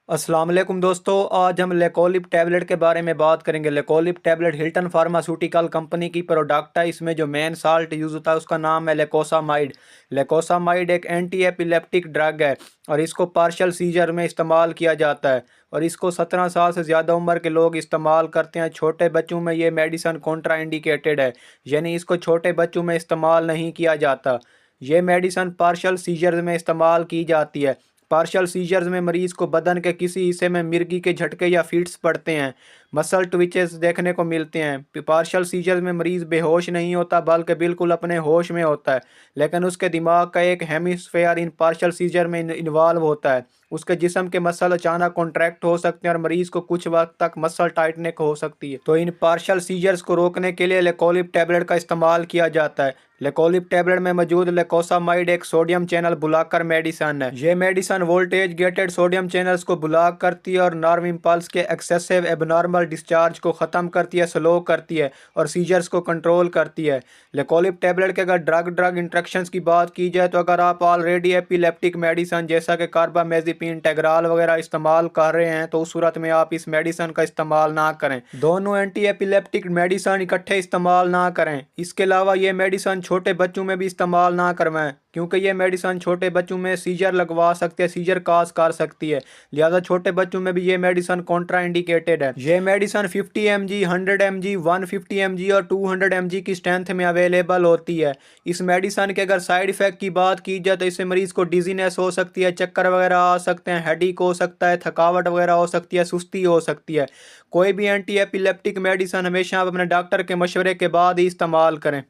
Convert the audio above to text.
अस्सलाम वालेकुम दोस्तों, आज हम लेकोलिप टैबलेट के बारे में बात करेंगे। लेकोलिप टैबलेट हिल्टन फार्मास्यूटिकल कंपनी की प्रोडक्ट है। इसमें जो मेन साल्ट यूज़ होता है उसका नाम है लेकोसामाइड। लेकोसामाइड एक एंटी एपिलेप्टिक ड्रग है और इसको पार्शियल सीजर में इस्तेमाल किया जाता है और इसको 17 साल से ज़्यादा उम्र के लोग इस्तेमाल करते हैं। छोटे बच्चों में ये मेडिसन कॉन्ट्रा इंडिकेटेड है, यानी इसको छोटे बच्चों में इस्तेमाल नहीं किया जाता। ये मेडिसन पार्शियल सीजर में इस्तेमाल की जाती है। पार्शियल सीजर्स में मरीज को बदन के किसी हिस्से में मिर्गी के झटके या फिट्स पड़ते हैं, मसल ट्विचेस देखने को मिलते हैं। पार्शियल सीजर्स में मरीज बेहोश नहीं होता बल्कि बिल्कुल अपने होश में होता है, लेकिन उसके दिमाग का एक हेमिस्फेयर इन पार्शियल सीजर में इन्वॉल्व होता है। उसके जिस्म के मसल अचानक कॉन्ट्रैक्ट हो सकते हैं और मरीज को कुछ वक्त तक मसल टाइटनेस हो सकती है। तो इन पार्शियल सीजर्स को रोकने के लिए लेकोलिप टैबलेट का इस्तेमाल किया जाता है। लेकोलिप टैबलेट में मौजूद लेकोसामाइड एक सोडियम चैनल ब्लॉकर मेडिसन है। ये medicine voltage gated sodium channels को ब्लॉक करती है और नर्व इम्पल्स के एक्सेसिव एबनॉर्मल डिस्चार्ज को ख़त्म करती है, स्लो करती है और सीजर्स को कंट्रोल करती है। लेकोलिप टैबलेट के अगर ड्रग ड्रग इंट्रैक्शंस की बात की जाए तो अगर आप ऑलरेडी एपिलेप्टिक मेडिसन जैसा कि कार्बामेज़ेपिन, टेग्राल वगैरह इस्तेमाल कर रहे हैं तो उस सूरत में आप इस मेडिसन का इस्तेमाल ना करें। दोनों एंटी एपिलेप्टिक मेडिसन इकट्ठे इस्तेमाल ना करें। इसके अलावा ये मेडिसन छोटे बच्चों में भी इस्तेमाल ना करवाएं, क्योंकि ये मेडिसन छोटे बच्चों में सीजर लगवा सकते हैं, सीजर काज कर सकती है। लिहाजा छोटे बच्चों में भी ये मेडिसन कॉन्ट्रा इंडिकेटेड है। ये मेडिसन 50 mg, 100 mg, 150 mg और 200 mg की स्ट्रेंथ में अवेलेबल होती है। इस मेडिसन के अगर साइड इफेक्ट की बात की जाए तो इससे मरीज को डिजीनेस हो सकती है, चक्कर वगैरह आ सकते हैं, हेडेक हो सकता है, थकावट वगैरह हो सकती है, सुस्ती हो सकती है। कोई भी एंटी एपिलेप्टिक मेडिसन हमेशा आप अपने डॉक्टर के मशवरे के बाद ही इस्तेमाल करें।